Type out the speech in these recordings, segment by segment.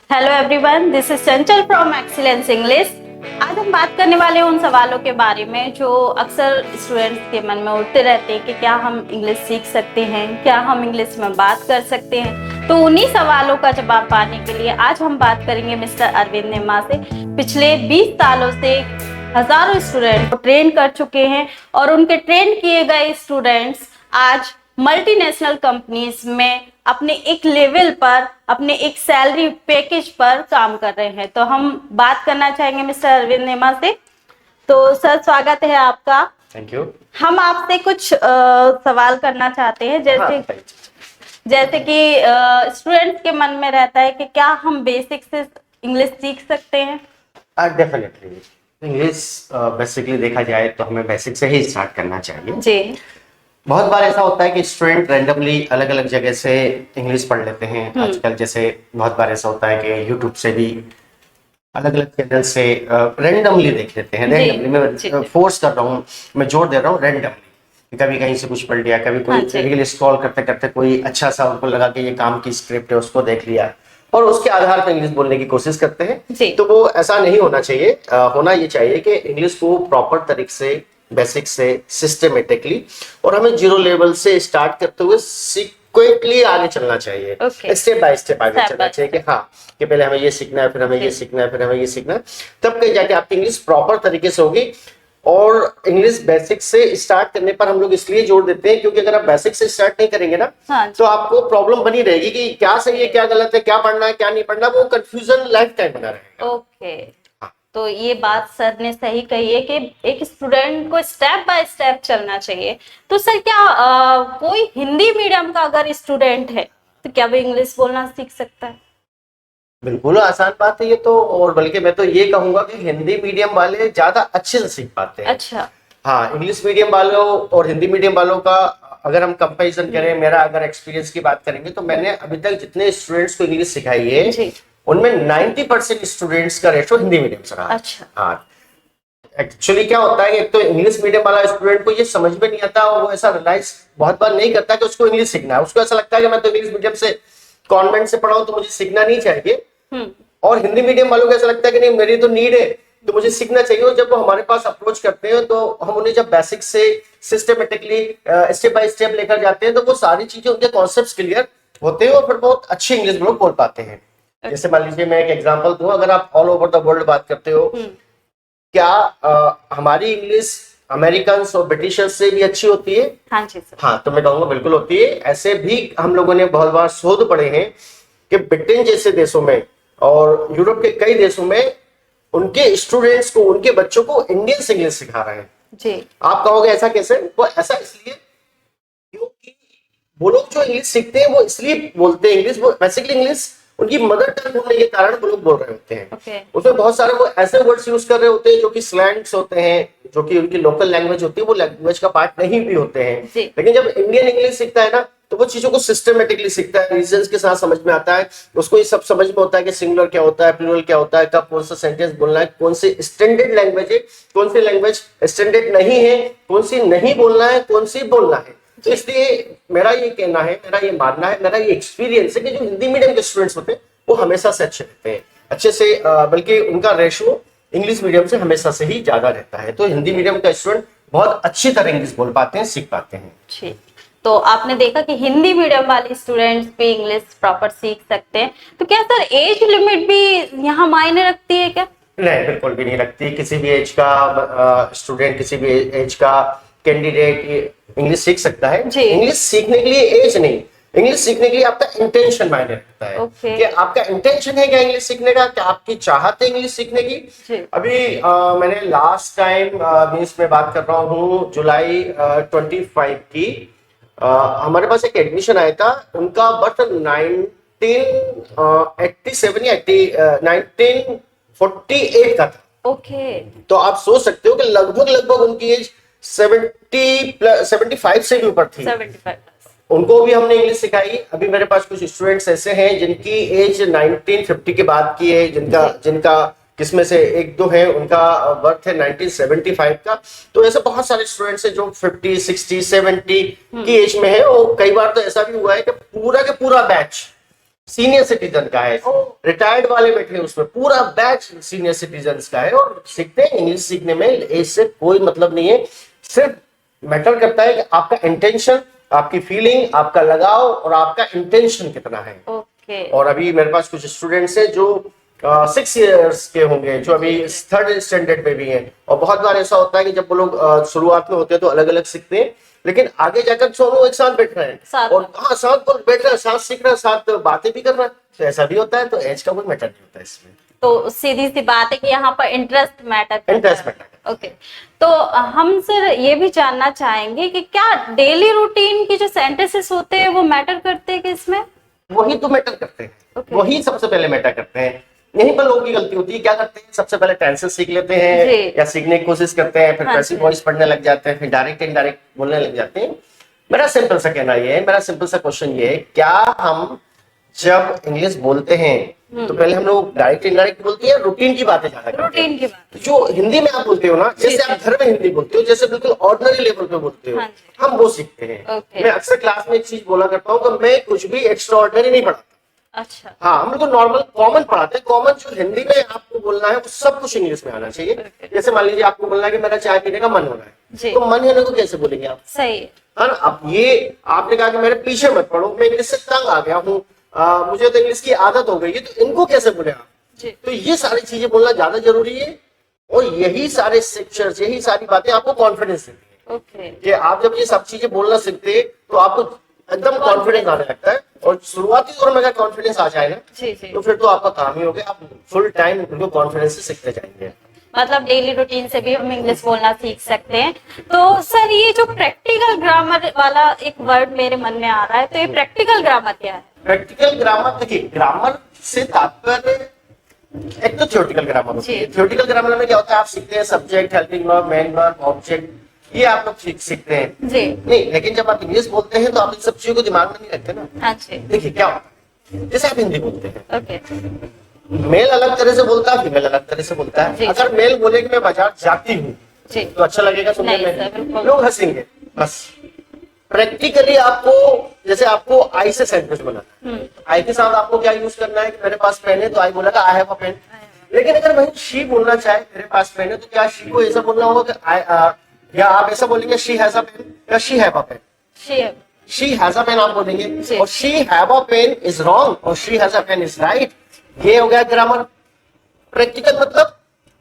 Hello everyone, this is Chanchal from excellence English. आज हम बात करने वाले हैं उन सवालों के बारे में जो अक्सर स्टूडेंट्स के मन में उठते रहते हैं कि क्या हम इंग्लिश सीख सकते हैं, क्या हम इंग्लिश में बात कर सकते हैं। तो उन्हीं सवालों का जवाब पाने के लिए आज हम बात करेंगे मिस्टर अरविंद नेमा से। पिछले 20 सालों से हजारों स्टूडेंट को ट्रेन कर चुके हैं और उनके ट्रेन किए गए स्टूडेंट्स आज मल्टीनेशनल कंपनीज में अपने एक लेवल पर, अपने एक सैलरी पैकेज पर काम कर रहे हैं। तो हम बात करना चाहेंगे मिस्टर अरविंद नेमा से। तो सर, स्वागत है आपका। Thank you. हम आपसे कुछ सवाल करना चाहते हैं, जैसे कि स्टूडेंट्स के मन में रहता है कि क्या हम बेसिक से इंग्लिश सीख सकते हैं। डेफिनेटली इंग्लिश बेसिकली देखा जाए तो हमें बेसिक से ही स्टार्ट करना चाहिए जी। बहुत बार ऐसा होता है कि स्टूडेंट रैंडमली अलग अलग जगह से इंग्लिश पढ़ लेते हैं। आजकल जैसे बहुत बार ऐसा होता है कि यूट्यूब से भी अलग अलग चैनल से रैंडमली देख लेते हैं। रैंडमली मैं फोर्स कर रहा हूँ, मैं जोर दे रहा हूँ रैंडमली। कभी कहीं से कुछ पढ़ लिया, कभी कोई रील स्क्रॉल करते करते कोई अच्छा सा उनको लगा कि ये काम की स्क्रिप्ट है, उसको देख लिया और उसके आधार पर इंग्लिश बोलने की कोशिश करते हैं। तो वो ऐसा नहीं होना चाहिए। होना ये चाहिए कि इंग्लिश को प्रॉपर तरीके से, बेसिक से, सिस्टमेटिकली और हमें जीरो लेवल से स्टार्ट करते हुए सीक्वेंटली आगे चलना चाहिए। स्टेप बाय स्टेप आगे चलना चाहिए कि हाँ, कि पहले हमें ये सीखना है, फिर हमें ये सीखना है, फिर हमें ये सीखना है। तब कहीं जाके आपकी इंग्लिश प्रॉपर तरीके से होगी। और इंग्लिश बेसिक से स्टार्ट करने पर हम लोग इसलिए जोर देते हैं क्योंकि अगर आप बेसिक से स्टार्ट नहीं करेंगे ना, तो आपको प्रॉब्लम बनी रहेगी कि क्या सही है, क्या गलत है, क्या पढ़ना है, क्या नहीं पढ़ना। वो कंफ्यूजन लाइफ टाइम बना रहेगा। तो ये बात सर ने सही कही है कि एक स्टूडेंट को स्टेप बाय स्टेप चलना चाहिए। तो सर, क्या कोई हिंदी मीडियम का अगर स्टूडेंट है तो क्या वो इंग्लिश बोलना सीख सकता है? बिल्कुल आसान बात है ये तो। और बल्कि मैं तो ये कहूंगा कि हिंदी मीडियम वाले ज्यादा अच्छे से सीख पाते हैं। अच्छा। हाँ, इंग्लिश मीडियम वालों और हिंदी मीडियम वालों का अगर हम कंपैरिजन करें, मेरा अगर एक्सपीरियंस की बात करेंगे तो मैंने अभी तक जितने स्टूडेंट्स को इंग्लिश सिखाई है उनमें 90% स्टूडेंट्स का रेशो हिंदी मीडियम से रहा। अच्छा। हाँ, एक्चुअली क्या होता है कि एक तो इंग्लिश मीडियम वाला स्टूडेंट को ये समझ में नहीं आता और वो ऐसा रियलाइज बहुत बार नहीं करता कि उसको इंग्लिश सीखना है। उसको ऐसा लगता है कि मैं तो इंग्लिश मीडियम से, कॉन्वेंट से पढ़ा हूं तो मुझे सीखना नहीं चाहिए। और हिंदी मीडियम वालों को ऐसा लगता है कि नहीं, मेरी तो नीड है तो मुझे सीखना चाहिए। और जब वो हमारे पास अप्रोच करते हैं तो हम उन्हें जब बेसिक से सिस्टमेटिकली स्टेप बाय स्टेप लेकर जाते हैं तो वो सारी चीजें, उनके कॉन्सेप्ट्स क्लियर होते हैं और फिर बहुत अच्छी इंग्लिश लोग बोल पाते हैं। जैसे मान लीजिए मैं एक एग्जांपल दूं, अगर आप ऑल ओवर द वर्ल्ड बात करते हो, क्या हमारी इंग्लिश अमेरिकन और ब्रिटिशर्स से भी अच्छी होती है? हाँ जी सर। हाँ, तो मैं कहूंगा बिल्कुल होती है। ऐसे भी हम लोगों ने बहुत बार शोध पढ़े हैं कि ब्रिटेन जैसे देशों में और यूरोप के कई देशों में उनके स्टूडेंट्स को, उनके बच्चों को इंडियन इंग्लिश सिखा रहे हैं जी। आप कहोगे ऐसा कैसे? वो ऐसा इसलिए क्योंकि वो लोग जो इंग्लिश सीखते हैं वो इसलिए बोलते हैं इंग्लिश, वो बेसिकली इंग्लिश उनकी मदर टंग होने के कारण वो लोग बोल रहे होते हैं। उसमें बहुत सारे वो ऐसे वर्ड्स यूज कर रहे होते हैं जो कि स्लैंग्स होते हैं, जो कि उनकी लोकल लैंग्वेज होती है, वो लैंग्वेज का पार्ट नहीं भी होते हैं। लेकिन जब इंडियन इंग्लिश सीखता है ना तो वो चीजों को सिस्टमेटिकली सीखता है, रीजंस के साथ समझ में आता है। उसको ये सब समझ में होता है कि सिंगुलर क्या होता है, प्लूरल क्या होता है, कब कौन सा सेंटेंस बोलना है, कौन सी स्टैंडर्ड लैंग्वेज है, कौन सी लैंग्वेज स्टैंडर्ड नहीं है, कौन सी नहीं बोलना है, कौन सी बोलना है। तो इसलिए मेरा ये कहना है, मेरा ये मानना है, मेरा ये एक्सपीरियंस है कि जो हिंदी मीडियम के स्टूडेंट्स होते हैं वो हमेशा से अच्छे रहते हैं, अच्छे से, बल्कि उनका रेशो इंग्लिश मीडियम से हमेशा से ही ज्यादा रहता है। तो हिंदी मीडियम का स्टूडेंट बहुत अच्छी तरह इंग्लिश बोल पाते हैं, सीख पाते हैं। तो आपने देखा कि हिंदी मीडियम वाले स्टूडेंट्स भी इंग्लिश प्रॉपर सीख सकते हैं। तो क्या सर एज लिमिट भी यहाँ मायने रखती है क्या? नहीं, बिल्कुल भी नहीं रखती। किसी भी एज का स्टूडेंट, किसी भी एज का कैंडिडेट इंग्लिश सीख सकता है। इंग्लिश सीखने के लिए एज नहीं, इंग्लिश सीखने के लिए आपका इंटेंशन मायने रखता है। कि आपका इंटेंशन है क्या इंग्लिश सीखने का, क्या आपकी चाहत है इंग्लिश सीखने की। अभी मैंने लास्ट टाइम मीन्स में बात कर रहा हूँ जुलाई 25 की, हमारे पास एक एडमिशन आया था। उनका बर्थ 1987 या 1948 का था। तो आप सोच सकते हो कि लगभग उनकी एज 75 से भी ऊपर थी। 75। उनको भी हमने इंग्लिश सिखाई। अभी मेरे पास कुछ स्टूडेंट्स ऐसे हैं जिनकी एज 1950 के बाद की है, जिनका किसमें से एक दो है उनका बर्थ है 1975 का। तो ऐसे बहुत सारे स्टूडेंट्स हैं जो 50, 60, 70 की एज में है। और कई बार तो ऐसा भी हुआ है कि पूरा का पूरा बैच सीनियर सिटीजन का है, रिटायर्ड वाले बैठे हैं उसमें, पूरा बैच सीनियर सिटीजन का है और सीखते हैं। इंग्लिश सीखने में इससे कोई मतलब नहीं है, सिर्फ मैटर करता है कि आपका इंटेंशन, आपकी फीलिंग, आपका लगाव और आपका इंटेंशन कितना है। ओके। और अभी मेरे पास कुछ स्टूडेंट्स हैं जो 6 इयर्स के होंगे, जो अभी 3rd स्टैंडर्ड में भी हैं। और बहुत बार ऐसा होता है कि जब वो लोग शुरुआत में होते हैं तो अलग अलग सीखते हैं, लेकिन आगे जाकर दोनों एक साथ बैठ रहे हैं और साथ बैठ रहे हैं, साथ सीख रहे हैं, साथ बातें भी कर रहे हैं, तो ऐसा भी होता है। तो एज का कोई मैटर नहीं होता इसमें। तो सीधी सी बात है कि यहाँ पर इंटरेस्ट मैटर करता है। Interest matter. ओके। तो हम सर ये भी जानना चाहेंगे कि क्या डेली रूटीन की जो सेंटेंसेस होते हैं वो मैटर करते हैं कि इसमें? वही तो मैटर करते हैं। Okay. वही सबसे पहले मैटर करते हैं। यहीं पर लोगों की गलती होती है, क्या करते हैं, सबसे पहले टेंसेस सीख लेते हैं या सीखने की कोशिश करते हैं, फिर पैसिव वॉइस पढ़ने लग जाते हैं, फिर डायरेक्ट इनडायरेक्ट बोलने लग जाते हैं। मेरा सिंपल सा कहना ये है, मेरा सिंपल सा क्वेश्चन ये है, क्या हम जब इंग्लिश बोलते हैं तो पहले हम लोग डायरेक्ट इनडायरेक्ट बोलते हैं, रूटीन की बातें ज्यादा करते हैं? रूटीन की बात। जो हिंदी में आप बोलते हो ना, जैसे आप घर में हिंदी बोलते हो, जैसे बिल्कुल ऑर्डिनरी लेवल पे बोलते हो, हम वो सीखते हैं। मैं अक्सर क्लास में एक चीज बोला करता हूँ कि मैं कुछ भी एक्स्ट्रा ऑर्डिनरी नहीं पढ़ाता। अच्छा। हाँ, हम लोग तो नॉर्मल कॉमन पढ़ाते हैं। कॉमन जो हिंदी में आपको बोलना है वो सब कुछ इंग्लिश में आना चाहिए। जैसे मान लीजिए आपको बोलना है कि मेरा चाय पीने का मन हो रहा है, तो मन होने को कैसे बोलेंगे आप? सही है ना। अब ये आपने कहा कि मेरे पीछे मत पढ़ो, मैं इंग्लिश से तंग आ गया हूँ, मुझे तो इंग्लिश की आदत हो गई है, तो इनको कैसे बोले आप? तो ये सारी चीजें बोलना ज्यादा जरूरी है और यही सारे स्ट्रक्चर्स, यही सारी बातें आपको कॉन्फिडेंस देती है। कि आप जब ये सब चीजें बोलना सीखते हैं तो आपको एकदम कॉन्फिडेंस आने लगता है और शुरुआती दौर में अगर कॉन्फिडेंस आ जाए ना, तो फिर तो आपका काम ही हो गया, आप फुल टाइम उनको कॉन्फिडेंस से सीखते जाएंगे। मतलब डेली रूटीन से भी हम इंग्लिश बोलना सीख सकते हैं। तो सर ये जो प्रैक्टिकल ग्रामर वाला एक वर्ड मेरे मन में आ रहा है, तो ये प्रैक्टिकल ग्रामर क्या है? प्रैक्टिकल ग्रामर, देखिए ग्रामर से तात्पर्य एक तो थ्योरेटिकल ग्रामर होती है। थ्योरेटिकल ग्रामर में क्या होता है, आप सीखते हैं subject, helping verb, main verb, object, ये आप लोग सीखते हैं जी। नहीं, लेकिन जब आप इंग्लिश बोलते हैं तो आप इन सब चीजों को दिमाग में नहीं रखते ना। हाँ जी। देखिए क्या होता है, जैसे आप हिंदी बोलते हैं, ओके। मेल अलग तरह से बोलता है, फीमेल अलग तरह से बोलता है। अगर मेल बोले कि मैं बाजार जाती हूँ तो अच्छा लगेगा सुनने में, लोग हंसेंगे बस। प्रैक्टिकली आपको, जैसे आपको आई से सेंटेंस बनाना है, आई के साथ आपको क्या यूज करना है कि मेरे पास पेन है, तो आई बोला आई हैव अ पेन। लेकिन अगर वही शी बोलना चाहे मेरे पास पेन है, तो क्या शी को ऐसा बोलना होगा कि या आप ऐसा बोलेंगे शी हैज अ पेन या she have a pen? She has a pen आप बोलेंगे और she have a pen is wrong और she has a pen is right. ये हो गया ग्रामर। प्रैक्टिकल मतलब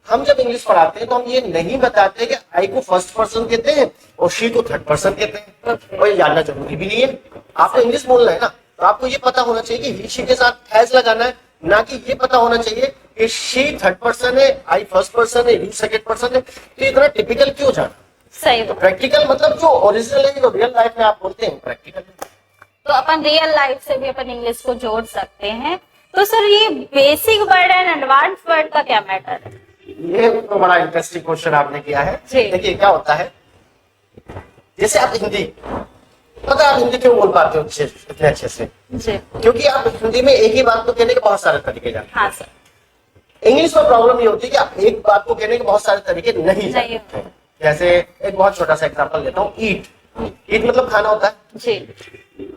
हम जब इंग्लिश पढ़ाते हैं तो हम ये नहीं बताते कि आई को फर्स्ट पर्सन कहते हैं और शी को थर्ड पर्सन कहते हैं, और ये जानना जरूरी भी नहीं है। आपको इंग्लिश बोलना है ना, तो आपको ये पता होना चाहिए कि ही शी के साथ हैज लगाना है, ना कि ये पता होना चाहिए कि शी थर्ड पर्सन है, आई फर्स्ट पर्सन है, यू सेकंड पर्सन है। तो इतना टिपिकल क्यों जाना? सही। तो प्रैक्टिकल मतलब जो ओरिजिनल है, जो रियल लाइफ में आप बोलते हैं, प्रैक्टिकल। तो अपन रियल लाइफ से भी अपन इंग्लिश को जोड़ सकते हैं। तो सर ये basic word and advance word का क्या मैटर है? ये तो बड़ा इंटरेस्टिंग क्वेश्चन आपने किया है। देखिए क्या होता है, जैसे आप हिंदी, पता है आप हिंदी क्यों बोल पाते हो इतने अच्छे से? क्योंकि आप हिंदी में एक ही बात को कहने के बहुत सारे तरीके जानते हैं। हाँ सर। इंग्लिश में प्रॉब्लम ये होती है कि आप एक बात को कहने के बहुत सारे तरीके नहीं जानते। जैसे एक बहुत छोटा सा एग्जांपल लेता हूँ, ईट। ईट मतलब खाना होता है जी।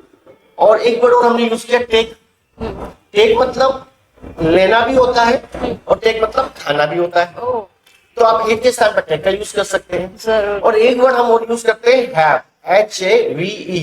और एक वर्ड और हमने यूज किया टेक। टेक मतलब लेना भी होता है और टेक मतलब खाना भी होता है। तो आप ईट के स्थान पर टेक का यूज कर सकते हैं। और एक वर्ड हम और यूज करते हैं हैव, HAVE,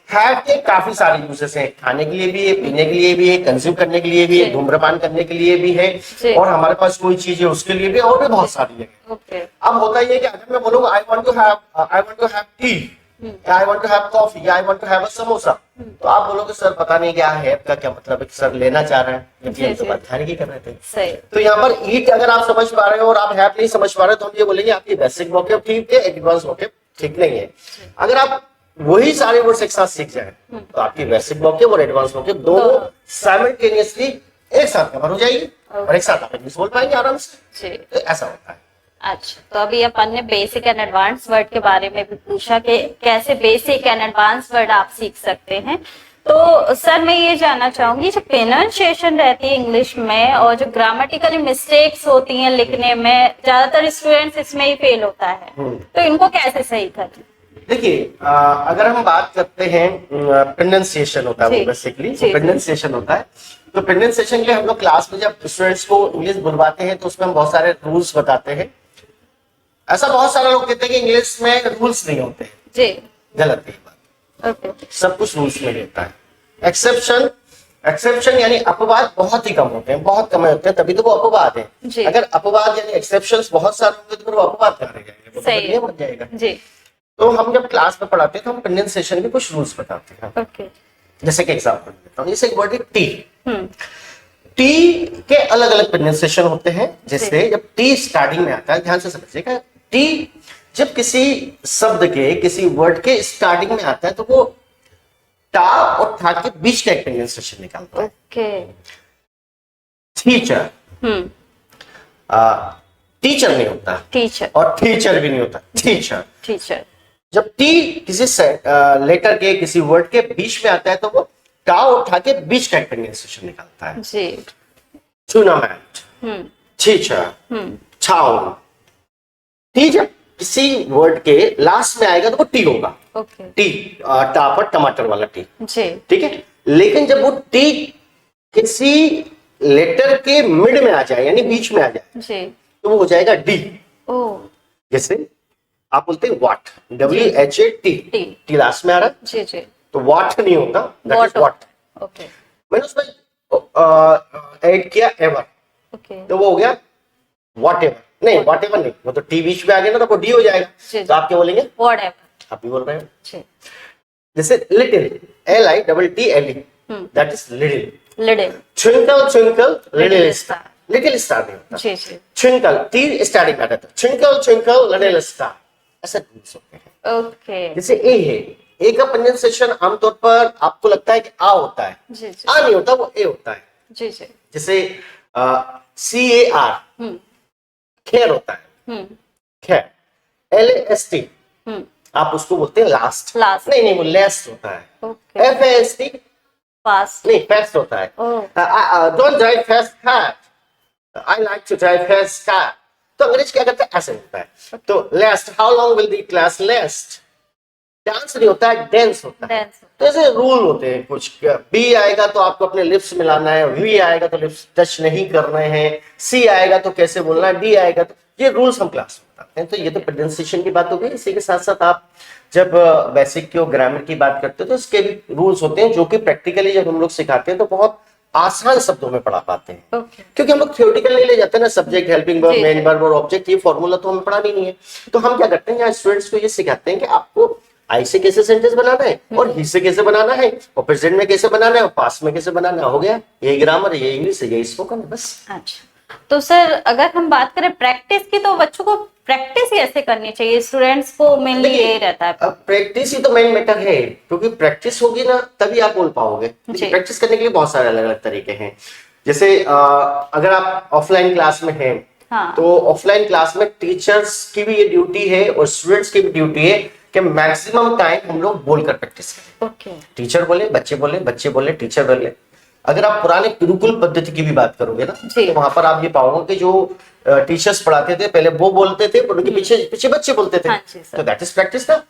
हैव के काफी सारे यूजेस हैं, खाने के लिए भी है, पीने के लिए भी है, कंज्यूम करने के लिए भी है, धूम्रपान करने के लिए भी है, और हमारे पास कोई चीज है उसके लिए भी, और भी बहुत सारी है। अब होता ये कि अगर मैं बोलूंगा I want to have tea, I want to have coffee, I want to have a samosa, तो आप बोलोगे सर पता नहीं क्या है का क्या मतलब है, सर लेना चाह रहे हैं, लेकिन हम तो बात खाने की कर रहे थे। तो यहाँ पर ईट अगर आप समझ पा रहे हो और आप हैव नहीं समझ पा रहे हो, तो हम ये बोलेंगे आपकी बेसिक वोकैब ठीक है, एडवांस वोकैब ठीक नहीं है। अगर आप वही सारे वर्ड्स एक साथ सीख जाए तो आपकी बेसिक वोकैब और एडवांस वोकैब दोनों साइमल्टेनियसली एक साथ कवर हो जाएगी और एक साथ आप इंग्लिश बोल पाएंगे आराम से। तो ऐसा होता है। अच्छा, तो अभी अपन ने बेसिक एंड एडवांस वर्ड के बारे में भी पूछा कि कैसे बेसिक एंड एडवांस वर्ड आप सीख सकते हैं। तो सर मैं ये जानना चाहूंगी, जो प्रोनाउंसिएशन रहती है इंग्लिश में और जो ग्रामेटिकली मिस्टेक्स होती हैं लिखने में, ज्यादातर स्टूडेंट्स इसमें ही फेल होता है, तो इनको कैसे सही करें? देखिए अगर हम बात करते हैं प्रोनाउंसिएशन होता है जी, वो बेसिकली जी, जी। प्रोनाउंसिएशन होता है। तो प्रोनाउंसिएशन के लिए हम लोग क्लास में जब स्टूडेंट्स को इंग्लिश बुलवाते हैं तो उसमें हम बहुत सारे रूल्स बताते हैं। ऐसा बहुत सारे लोग कहते हैं कि इंग्लिश में रूल्स नहीं होते हैं। जी, गलत है ये बात। ओके, सब कुछ रूल्स में होता है। एक्सेप्शन एक्सेप्शन यानी अपवाद बहुत ही कम होते हैं, बहुत कम होते हैं, तभी तो वो अपवाद जी। है। अगर अपवाद यानी एक्सेप्शंस बहुत सारे होंगे तो फिर वो अपवाद कहाँ रह जाएंगे, वो तो सही फिर है। ये बन जाएगा। जी, तो हम जब क्लास में पढ़ाते हैं तो हम प्रोनाउंसिएशन के कुछ रूल्स बताते हैं। ओके, जैसे कि एग्जांपल देता हूँ, जैसे एक वर्ड है टी। हम्म, टी के अलग अलग प्रोनाउंसिएशन होते हैं। जैसे जब टी स्टार्टिंग में आता है, ध्यान से समझिएगा, टी जब किसी शब्द के किसी वर्ड के स्टार्टिंग में आता है तो वो टा और ठा के बीच का एक प्रोनाउंसिएशन निकालता है। ओके, टीचर हम्म, टीचर नहीं होता टीचर, और टीचर भी नहीं होता, टीचर। टीचर, जब टी किसी लेटर के किसी वर्ड के बीच में आता है तो वो टा उठा के बीच का एक प्रोनाउंसिएशन निकालता है। जी, टूर्नामेंट, हम्म, टीचर, हम्म, टाउन। टी जब किसी वर्ड के लास्ट में आएगा तो वो टी होगा। ओके, टी टा पर टमाटर वाला टी, जी, ठीक है। लेकिन जब वो टी किसी लेटर के मिड में आ जाए यानी बीच में आ जाए जी, तो वो हो जाएगा डी। ओ, जैसे आप बोलते हैं वाट, WHAT, टी, टी लास्ट में आ रहा है जी, जी, तो वाट नहीं होता, that is What what. Okay, मैंने उसमें ऐड किया एवर ओके, तो वो हो गया वॉट एवर। नहीं वॉट एवर नहीं, वो तो टी बीच में आ गया ना तो वो डी हो जाएगा। जी, तो आप क्या बोलेंगे, व्हाटएवर, आप भी बोल रहे हो। जी, जैसे little, LITTLE, that is little. Little, twinkle twinkle little Little star, star। Little star नहीं होता। जी, जी, ट्विंकल टी स्टार्टिंग में आता है, ट्विंकल ट्विंकल लिटिल स्टार, ऐसा रूल्स होते हैं। ओके, जैसे ए है, ए का प्रोनाउंसिएशन आमतौर पर आपको लगता है कि आ होता है, जी, जी, आ नहीं होता, वो ए होता है। जी, जी, जैसे CAR हम्म, खैर होता है, हम्म, खैर। LAST हम्म, आप उसको बोलते हैं लास्ट, Last। नहीं नहीं वो लेस्ट होता है। ओके, FAST फास्ट, नहीं फेस्ट होता है। Oh, don't drive fast car, I like to drive fast car. तो अंग्रेज क्या करता है, ऐसे होता है। तो last, how long will the class last, dance नहीं होता है, डेंस होता है। डांस, तो ऐसे रूल होते हैं कुछ। बी आएगा तो आपको अपने लिप्स मिलाना है, वी आएगा तो लिप्स टच नहीं करने हैं, सी आएगा तो कैसे बोलना है, डी आएगा तो, ये रूल्स हम क्लास में बताते हैं। तो ये तो प्रोनाउंसिएशन की बात हो गई। इसी के साथ साथ आप जब बेसिक की और ग्रामर की बात करते हो तो इसके भी रूल्स होते हैं जो कि प्रैक्टिकली जब हम लोग सिखाते हैं तो बहुत आसान शब्दों में पढ़ा पाते हैं। ओके, क्योंकि हम लोग थ्योरेटिकल नहीं ले जाते ना, सब्जेक्ट, हेल्पिंग वर्ब, जी, मेन जी। वर्ब और ऑब्जेक्ट, ये फॉर्मूला तो हमें पढ़ा नहीं है। तो हम क्या करते हैं, यहाँ स्टूडेंट्स को ये सिखाते हैं कि आपको आई से कैसे सेंटेंस बनाना है और ही से कैसे बनाना है और प्रेजेंट में कैसे बनाना है और पास्ट में कैसे बनाना है। हो गया, यही ग्रामर है, ये इंग्लिश है, यही स्पोकन है, बस। अच्छा। तो सर अगर हम बात करें प्रैक्टिस की तो बच्चों को प्रैक्टिस कैसे करनी चाहिए? स्टूडेंट्स को मेनली देखिए, यही रहता है। अब प्रैक्टिस ही तो मेन मैटर है, क्योंकि प्रैक्टिस होगी ना तभी आप बोल पाओगे। जी। प्रैक्टिस करने के लिए बहुत सारे अलग अलग तरीके हैं। जैसे अगर आप ऑफलाइन क्लास में हैं हाँ। तो ऑफलाइन क्लास में टीचर्स की भी ये ड्यूटी है और स्टूडेंट्स की भी ड्यूटी है कि मैक्सिमम टाइम हम लोग बोलकर प्रैक्टिस करें। ओके, टीचर बोले, बच्चे बोले, बच्चे बोले, टीचर बोले। अगर आप पुराने गुरुकुल पद्धति की भी बात करोगे ना जी। तो वहां पर आप ये पाओगे कि जो टीचर्स पढ़ाते थे पहले वो बोलते थे, उनके पीछे पीछे बच्चे बोलते थे। हाँ जी, सर। तो दैट इज प्रैक्टिस ना।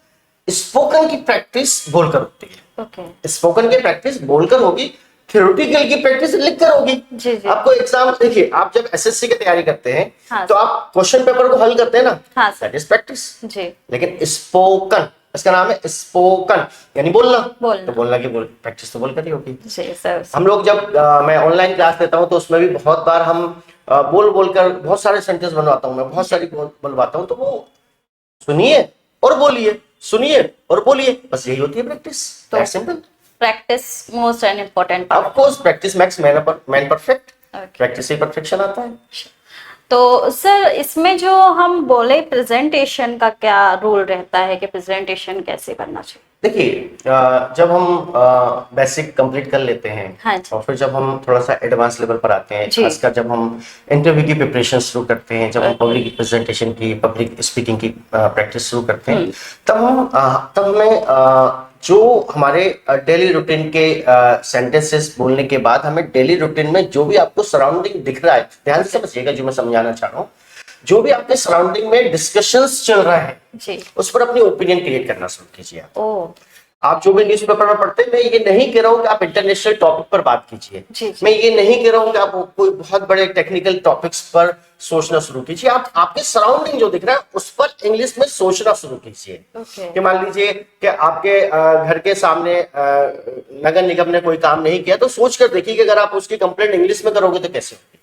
स्पोकन की प्रैक्टिस बोलकर होती है, ओके, स्पोकन की प्रैक्टिस बोलकर होगी, थ्योरेटिकल की प्रैक्टिस लिखकर होगी। जी, जी। आपको एग्जाम देखिए, आप जब SSC की तैयारी करते हैं हाँ, तो आप क्वेश्चन पेपर को हल करते हैं ना, हाँ, सर। That is practice. जी, लेकिन स्पोकन, इसका नाम है स्पोकन, यानी बोलना। बोलना। तो बोलना की प्रैक्टिस तो बोलकर ही होगी। जी सर। हम लोग जब मैं ऑनलाइन क्लास लेता हूँ तो उसमें भी बहुत बार हम बोल बोलकर बहुत सारे सेंटेंस बनवाता हूँ, मैं बहुत सारी बनवाता हूँ। तो वो सुनिए और बोलिए, सुनिए और बोलिए, बस यही होती है प्रैक्टिस। तो simple. Practice most and important of course practice makes man perfect, Okay. Practice से परफेक्शन आता है। तो सर इसमें जो हम बोले प्रेजेंटेशन का क्या रोल रहता है कि प्रेजेंटेशन कैसे करना चाहिए? देखिए जब हम बेसिक कंप्लीट कर लेते हैं हाँ जी। और फिर जब हम थोड़ा सा एडवांस लेवल पर आते हैं, जी। खासकर जब हम इंटरव्यू की प्रिपरेशन शुरू करते हैं, जब हम Okay. पब्लिक प्रेजेंटेशन की, पब्लिक स्पीकिंग की प्रैक्टिस शुरू करते हैं, तब हमें जो हमारे डेली रूटीन के सेंटेंसेस बोलने के बाद हमें डेली रूटीन में जो भी आपको सराउंडिंग दिख रहा है, ध्यान से समझिएगा जो मैं समझाना चाह रहा हूँ। जो भी आपके सराउंडिंग में डिस्कशंस चल रहे हैं जी। उस पर अपनी ओपिनियन क्रिएट करना शुरू कीजिए। ओ आप जो भी न्यूज़पेपर में पढ़ते हैं, मैं ये नहीं कह रहा हूं कि आप इंटरनेशनल टॉपिक पर बात कीजिए, जी। मैं ये नहीं कह रहा हूं कि आप कोई बहुत बड़े टेक्निकल टॉपिक्स पर सोचना शुरू कीजिए। आप आपके सराउंडिंग जो दिख रहा है उस पर इंग्लिश में सोचना शुरू कीजिए। ओके। कि मान लीजिए कि आपके घर के सामने नगर निगम ने कोई काम नहीं किया, तो सोच कर देखिए कि अगर आप उसकी कंप्लेंट इंग्लिश में करोगे तो कैसे होगी।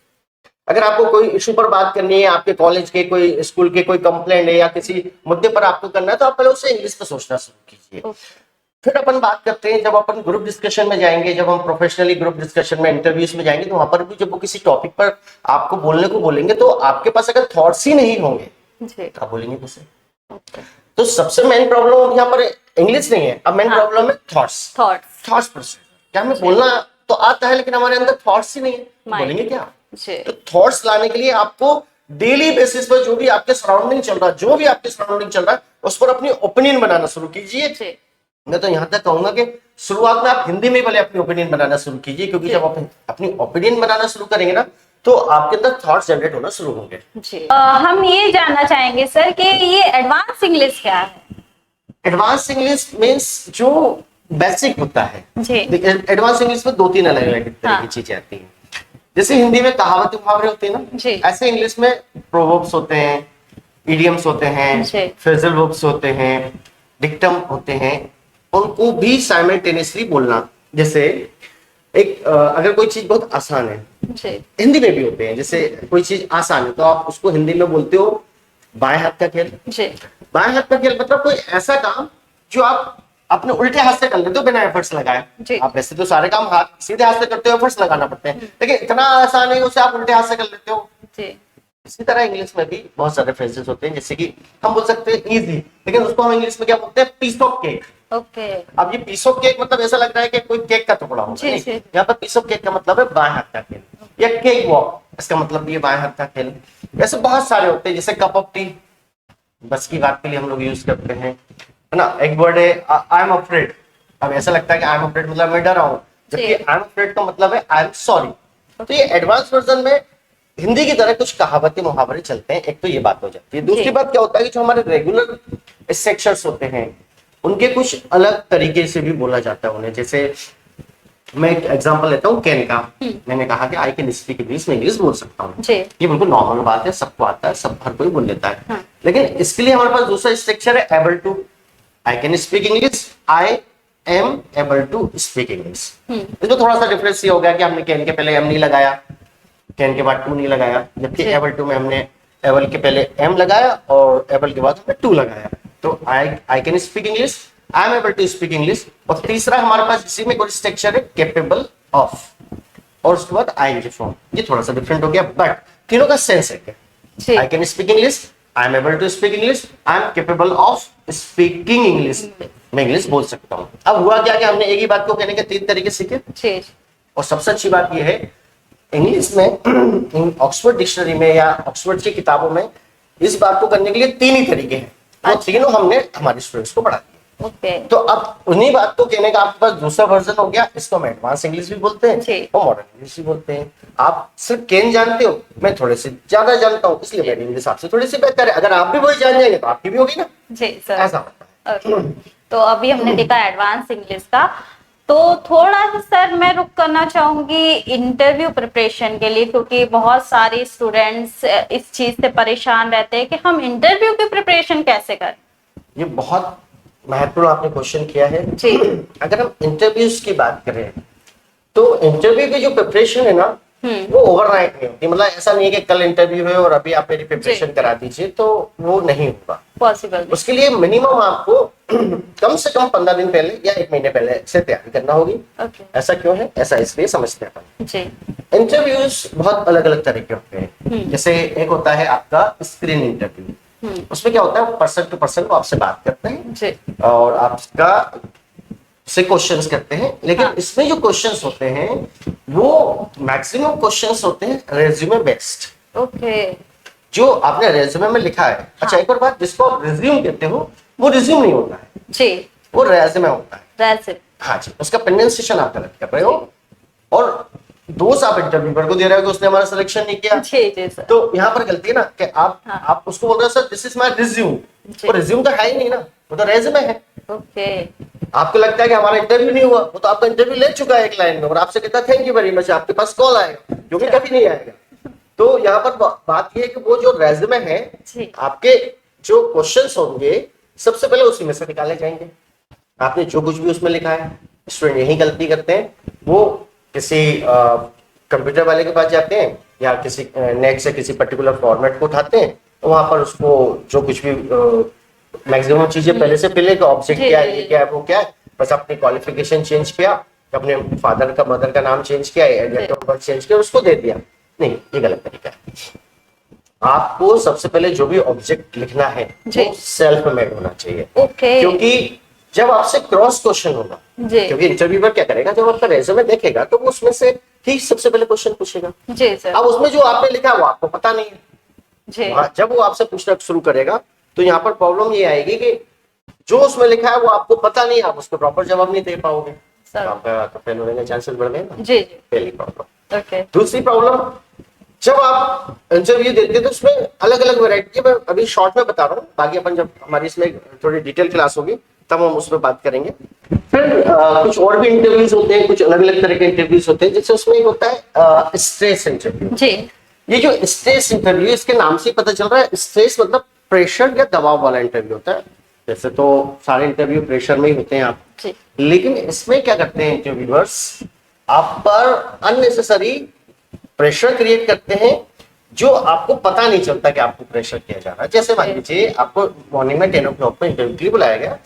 अगर आपको कोई इशू पर बात करनी है, आपके कॉलेज के कोई स्कूल के कोई कंप्लेंट है या किसी मुद्दे पर आपको करना है, तो आप पहले उसे इंग्लिश में सोचना शुरू कीजिए। फिर अपन बात करते हैं, जब अपन ग्रुप डिस्कशन में जाएंगे, जब हम प्रोफेशनली ग्रुप डिस्कशन में इंटरव्यूज में जाएंगे, तो वहां पर भी जब वो किसी टॉपिक पर आपको बोलने को बोलेंगे, तो आपके पास अगर थॉट्स ही नहीं होंगे तो आप बोलेंगे कैसे? तो सबसे मेन प्रॉब्लम यहाँ पर इंग्लिश नहीं है, अब मेन प्रॉब्लम है थॉट्स पर। क्या हमें बोलना तो आता है लेकिन हमारे अंदर थॉट्स ही नहीं है, बोलेंगे क्या? तो थॉट्स लाने के लिए आपको डेली बेसिस पर जो भी आपके सराउंडिंग चल रहा है उस पर अपनी ओपिनियन बनाना शुरू कीजिए। मैं तो यहां तक कहूंगा कि शुरुआत में आप हिंदी में पहले अपनी ओपिनियन बनाना शुरू कीजिए, क्योंकि जब आप अपनी ओपिनियन बनाना शुरू करेंगे ना, तो आपके अंदर थॉट्स जनरेट होना शुरू होंगे। हम ये जानना चाहेंगे सर कि ये एडवांस इंग्लिश क्या है? एडवांस इंग्लिश मीन्स जो बेसिक होता है। एडवांस इंग्लिश में 2-3 अलग अलग तरह की चीजें आती हैं। जैसे हिंदी में कहावतें मुहावरे होते हैं ना, ऐसे इंग्लिश में प्रोवर्ब्स होते हैं, इडियम्स होते हैं, फ्रेजल वर्ब्स होते हैं, डिक्टम होते हैं, उनको भी साइमल्टेनियसली बोलना। जैसे एक अगर कोई चीज बहुत आसान है, हिंदी में भी होते हैं, जैसे कोई चीज आसान है तो आप उसको हिंदी में बोलते हो बाएं हाथ का खेल। बाएं हाथ का खेल मतलब कोई ऐसा काम जो आप अपने उल्टे हाथ से कर लेते हो बिना एफर्ट्स लगाए। आप वैसे तो सारे काम हाथ सीधे हाथ से करते हो, एफर्ट्स लगाना पड़ते हैं, लेकिन इतना आसान है उसे आप उल्टे हाथ से कर लेते हो। इसी तरह इंग्लिश में भी बहुत सारे फ्रेजेस होते हैं, जैसे कि हम बोल सकते हैं इजी, लेकिन उसको हम इंग्लिश में क्या बोलते हैं? Piece of cake. अब ये पीस ऑफ केक मतलब ऐसा लग रहा है कि कोई केक का टुकड़ा होगा, यहाँ पर पीस ऑफ केक का मतलब है बाएं हाथ का खेल, या केक वॉक, इसका मतलब ये बाएं हाथ का खेल। ऐसे बहुत सारे होते हैं, जैसे कप ऑफ टी बस की बात के लिए हम लोग यूज करते हैं, है ना। एक वर्ड है आई एम अफ्रेड। अब ऐसा लगता है कि आई एम अफ्रेड मतलब मैं डरा हूं, जबकि आई एम अफ्रेड का मतलब है आई एम सॉरी। तो ये एडवांस वर्जन में हिंदी की तरह कुछ कहावतें मुहावरे चलते हैं। एक तो ये बात हो जाती है। दूसरी बात क्या होता है कि जो हमारे रेगुलर सेक्शंस होते हैं उनके कुछ अलग तरीके से भी बोला जाता है उन्हें। जैसे मैं एक एग्जांपल लेता हूँ कैन का। मैंने कहा कि आई कैन स्पीक इंग्लिश, मैं इंग्लिश बोल सकता हूँ। ये बिल्कुल नॉर्मल बात है, सबको आता है, सब हर कोई बोल लेता है। लेकिन इसके लिए हमारे पास दूसरा स्ट्रक्चर है able to. I can speak English, I am able to speak English. इसमें थोड़ा सा डिफरेंस ये हो गया कि हमने कैन के पहले एम नहीं लगाया, कैन के बाद टू नहीं लगाया, जबकि एबल टू में हमने एबल के पहले एम लगाया और एबल के बाद हमने टू लगाया। तो I can speak English, I am able to speak English. और तीसरा हमारे पास इसी में कोई स्ट्रक्चर है कैपेबल ऑफ, और उसके बाद आईएनजी फॉर्म। ये थोड़ा सा डिफरेंट हो गया, बट तीनों का सेंस है। I can speak English, I am able to speak English, I am capable of speaking English, मैं इंग्लिश बोल सकता हूँ। अब हुआ क्या कि हमने एक ही बात को कहने के 3 तरीके सीखे। और सबसे अच्छी बात यह है इंग्लिश में ऑक्सफोर्ड डिक्शनरी में या ऑक्सफोर्ड की किताबों में इस बात को करने के लिए 3 ही तरीके हैं। वो तीनों हमने हमारे स्टूडेंट्स को पढ़ा दिए। तो अब उन्हीं बात को कहने का आपके पास दूसरा वर्जन हो गया। इसको हम एडवांस इंग्लिश भी बोलते हैं और मॉडर्न इंग्लिश भी बोलते हैं। आप सिर्फ कैन जानते हो, मैं थोड़े से ज्यादा जानता हूँ, इसलिए मेरी इंग्लिश आपसे थोड़ी सी बेहतर है। अगर आप भी वही जान जाएंगे तो आपकी भी होगी ना। जी सर, ऐसा होता है। तो अभी हमने देखा एडवांस इंग्लिश का। तो थोड़ा सा सर मैं रुक करना चाहूंगी इंटरव्यू प्रिपरेशन के लिए, क्योंकि बहुत सारे स्टूडेंट्स इस चीज से परेशान रहते हैं कि हम इंटरव्यू की प्रिपरेशन कैसे करें। ये बहुत महत्वपूर्ण आपने क्वेश्चन किया है जी। अगर हम इंटरव्यूज की बात करें तो इंटरव्यू की जो प्रिपरेशन है ना वो ओवरनाइट नहीं होती। मतलब ऐसा नहीं है कि कल इंटरव्यू है और अभी आप मेरी प्रिपरेशन करा दीजिए, तो वो नहीं होगा पॉसिबल। उसके लिए मिनिमम आपको कम से कम 15 दिन पहले या 1 महीने पहले से तैयारी करना होगी। ऐसा क्यों है? ऐसा इसलिए समझते हैं। इंटरव्यूज बहुत अलग अलग तरह के होते हैं। जैसे एक होता है आपका स्क्रीन इंटरव्यू। उसमें क्या होता है, पर्सन टू पर्सन वो आपसे बात करते हैं और आपका से क्वेश्चंस करते हैं। लेकिन इसमें जो क्वेश्चंस होते हैं वो मैक्सिमम क्वेश्चंस होते हैं रेज्यूमे बेस्ड। जो आपने रेज्यूमे में लिखा है। अच्छा, एक और बात, जिसको आप रिज्यूम कहते हो वो रिज्यूम नहीं होता है जी, वो रेज्यूमे होता है। हाँ जी, उसका प्रोनाउंसिएशन आप गलत कर रहे हो। और दोस्त आप इंटरव्यूअर को दे रहे हो कि उसने हमारा सिलेक्शन नहीं किया, जी जी सर। तो यहाँ पर गलती है ना कि हाँ। आप उसको बोल रहे हो sir this is my resume, जी। वो रिज्यूम तो है ही नहीं ना, वो तो रेज्यूमे है। ओके। आपको लगता है कि हमारा इंटरव्यू नहीं हुआ, वो तो आपका इंटरव्यू ले चुका है एक लाइन में और आपसे कहता है थैंक यू वेरी मच, आपके पास कॉल आएगा, जो कि कभी नहीं आएगा। तो यहाँ पर बात ये है कि वो जो रेज्यूमे है जी। आपके, जो क्वेश्चंस होंगे सबसे पहले उसी में से निकाले जाएंगे। आपने जो कुछ भी उसमें लिखा है, स्टूडेंट यही गलती करते हैं, वो किसी कंप्यूटर वाले के पास जाते हैं या किसी नेट से किसी पर्टिकुलर फॉर्मेट को उठाते हैं, तो वहां पर उसको जो कुछ भी मैक्सिमम चीजें पहले से पहले का ऑब्जेक्ट जी, क्या जी, है, ये क्या है, वो क्या है, बस अपनी क्वालिफिकेशन चेंज किया, अपने फादर का मदर का नाम चेंज किया, डेट ऑफ बर्थ चेंज किया, उसको दे दिया। नहीं, ये गलत तरीका है। आपको सबसे पहले जो भी ऑब्जेक्ट लिखना है जी। वो सेल्फ मेड होना चाहिए, ओके। क्योंकि जब आपसे क्रॉस क्वेश्चन होगा, जी। क्योंकि इंटरव्यूअर क्या करेगा, जब आपका रेज्यूमे देखेगा तो वो उसमें से ठीक सबसे पहले क्वेश्चन पूछेगा। जी सर। अब उसमें जो आपने लिखा है वो आपको पता नहीं है, जी। जब वो आपसे पूछना शुरू करेगा तो यहाँ पर प्रॉब्लम ये आएगी कि जो उसमें लिखा है वो आपको पता नहीं, आप उसको प्रॉपर जवाब नहीं दे पाओगे, तो सर। आपका तो फेल होने के चांसेस बढ़ गए ना। जी जी। पहली प्रॉब्लम। ओके। दूसरी प्रॉब्लम, जब आप इंटरव्यू देते हैं तो उसमें अलग अलग वैरायटी, मैं अभी शॉर्ट में बता रहा हूँ, बाकी अपन जब हमारी इसमें थोड़ी डिटेल क्लास होगी तब हम उसमें बात करेंगे। फिर कुछ और भी इंटरव्यूज होते हैं, कुछ अलग अलग तरह के इंटरव्यूज होते हैं, जैसे उसमें एक होता है स्ट्रेस इंटरव्यू। जी। ये जो स्ट्रेस इंटरव्यू, इसके नाम से ही पता चल रहा है, स्ट्रेस मतलब प्रेशर या दबाव वाला इंटरव्यू होता है। वैसे तो सारे इंटरव्यू प्रेशर में ही होते हैं आप, जी। लेकिन इसमें क्या करते हैं इंटरव्यूअर्स, आप पर अननेसेसरी प्रेशर क्रिएट करते हैं जो आपको पता नहीं चलता कि आपको प्रेशर किया जा रहा है। जैसे मान लीजिए आपको मॉर्निंग में 10 o'clock में इंटरव्यू के लिए बुलाया गया,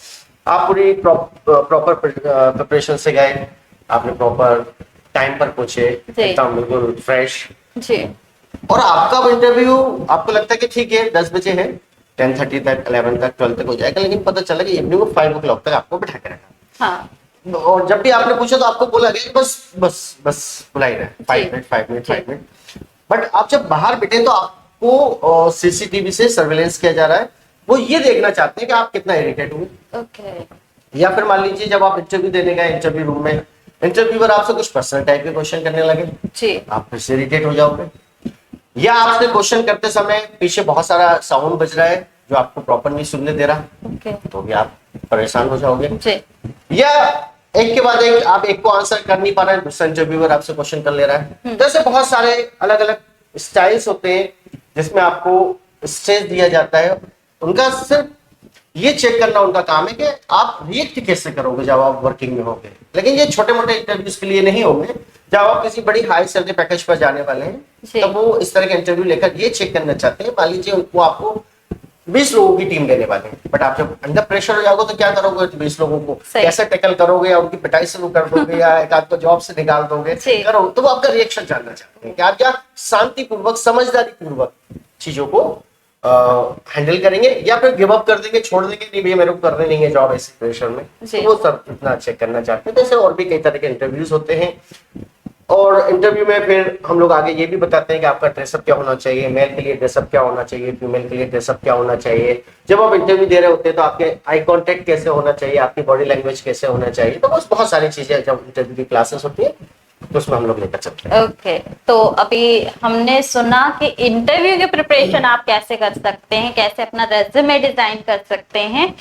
आप पूरी प्रॉपर प्रिपरेशन से गए, आपने प्रॉपर टाइम पर पहुंचे, एकदम बिल्कुल फ्रेश, जी। और आपका इंटरव्यू आपको लगता है कि ठीक है 10 बजे है, 10:30 तक, 11 तक, 12 तक हो जाएगा, लेकिन पता चला कि इवनिंग में 5 o'clock तक आपको बिठा के रखा। हाँ। और जब भी आपने पूछा तो आपको बोला गया बस बस बस बुला ही रहे, 5 मिनट। बट आप जब बाहर बैठे तो आपको सीसीटीवी से सर्वेलेंस किया जा रहा है, वो ये देखना चाहते हैं कि आप कितना इरिटेट हुए। ओके। या फिर मान लीजिए जब आप इंटरव्यू देने गए, इंटरव्यू रूम में इंटरव्यूअर आपसे कुछ पर्सनल टाइप के क्वेश्चन करने लगे, जी। आप फिर से इरिटेट हो जाओगे। या आपसे क्वेश्चन करते समय पीछे बहुत सारा साउंड बज रहा है जो आपको प्रॉपर नहीं सुनने दे रहा, ओके। तो भी आप परेशान हो जाओगे। जी। या एक के बाद एक आप एक को आंसर कर नहीं पा रहे हैं, दूसरा इंटरव्यूअर आपसे क्वेश्चन कर ले रहा है। तो ऐसे बहुत सारे अलग अलग स्टाइल्स होते हैं जिसमें आपको स्ट्रेस दिया जाता है। उनका सिर्फ ये चेक करना उनका काम है कि आप रिएक्ट कैसे करोगे जब आप वर्किंग में होंगे, लेकिन ये छोटे मोटे इंटरव्यूज के लिए नहीं होंगे। जब आप किसी बड़ी हाई सैलरी पैकेज पर जाने वाले हैं तब वो इस तरह के इंटरव्यू लेकर ये चेक करना चाहते हैं। मान लीजिए उनको आपको 20 लोगों की टीम देने वाले हैं, बट आप जब अंडर प्रेशर हो जाओगे तो क्या करोगे, 20 लोगों को कैसे टैकल करोगे, या उनकी पिटाई शुरू कर दोगे या एक आध को जॉब से निकाल दोगे, करो, तो वो आपका रिएक्शन जानना चाहते हैं कि आप क्या शांतिपूर्वक समझदारी पूर्वक चीजों को हैंडल करेंगे या फिर गिव अप कर देंगे, छोड़ देंगे, नहीं भैया मेरे को करने नहीं है जॉब ऐसे प्रेशर में। तो वो सब इतना चेक करना चाहते हैं। जैसे और भी कई तरह के इंटरव्यूज होते हैं, और इंटरव्यू में फिर हम लोग आगे ये भी बताते हैं कि आपका ड्रेसअप क्या होना चाहिए, मेल के लिए ड्रेसअप क्या होना चाहिए, फीमेल के लिए ड्रेसअप क्या होना चाहिए। जब आप इंटरव्यू दे रहे होते हैं तो आपके आई कांटेक्ट कैसे होना चाहिए, आपकी बॉडी लैंग्वेज कैसे होना चाहिए, तो बस बहुत सारी चीजें जब इंटरव्यू की क्लासेस होती है तो उसमें हम लोग लेकर चलते हैं। ओके। तो अभी हमने सुना कि इंटरव्यू की प्रिपरेशन आप कैसे कर सकते हैं, कैसे अपना रेज्यूमे डिजाइन कर सकते हैं।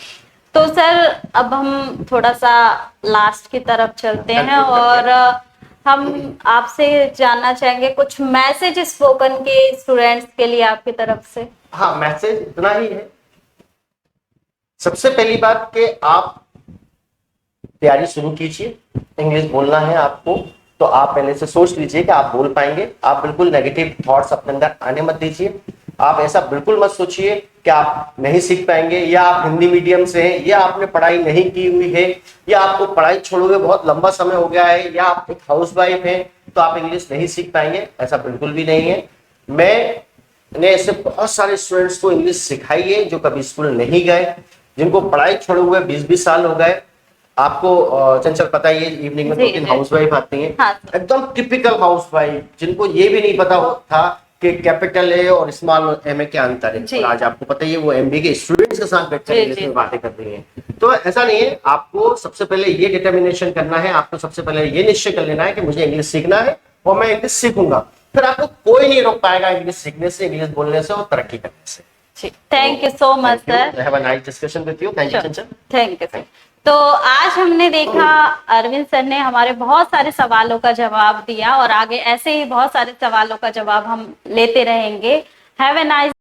तो सर अब हम थोड़ा सा लास्ट की तरफ चलते हैं और हम आपसे जानना चाहेंगे कुछ मैसेज स्पोकन के स्टूडेंट्स के लिए आपकी तरफ से। हाँ, मैसेज इतना ही है, सबसे पहली बात कि आप तैयारी शुरू कीजिए। इंग्लिश बोलना है आपको तो आप पहले से सोच लीजिए कि आप बोल पाएंगे। आप बिल्कुल नेगेटिव थॉट्स अपने अंदर आने मत दीजिए। आप ऐसा बिल्कुल मत सोचिए कि आप नहीं सीख पाएंगे, या आप हिंदी मीडियम से हैं, या आपने पढ़ाई नहीं की हुई है, या आपको पढ़ाई छोड़ोगे बहुत लंबा समय हो गया है, या आप एक हाउसवाइफ हैं तो आप इंग्लिश नहीं सीख पाएंगे। ऐसा बिल्कुल भी नहीं है। मैंने ऐसे बहुत सारे स्टूडेंट्स को इंग्लिश सिखाई है जो कभी स्कूल नहीं गए, जिनको पढ़ाई छोड़े हुए 20-20 साल हो गए। आपको चंचल पता ही है, इवनिंग में 2-3 हाउसवाइफ आती हैं, हाँ। एकदम टिपिकल हाउसवाइफ, जिनको ये भी नहीं पता था कि कैपिटल ए और स्मॉल ए में क्या अंतर है। और आज आपको पता ही है वो एमबीए के स्टूडेंट्स के साथ बैठकर इंग्लिश में बातें कर रही हैं। तो ऐसा नहीं है, आपको सबसे पहले ये डिटर्मिनेशन करना है, आपको सबसे पहले ये निश्चय कर लेना है कि मुझे इंग्लिश सीखना है और मैं इंग्लिश सीखूंगा, फिर आपको कोई नहीं रोक पाएगा इंग्लिश सीखने से, इंग्लिश बोलने से और तरक्की करने से। Thank you so much sir. Have a nice discussion with you. Thank you Chanchal. Thank you sir. तो आज हमने देखा अरविंद सर ने हमारे बहुत सारे सवालों का जवाब दिया और आगे ऐसे ही बहुत सारे सवालों का जवाब हम लेते रहेंगे। Have a nice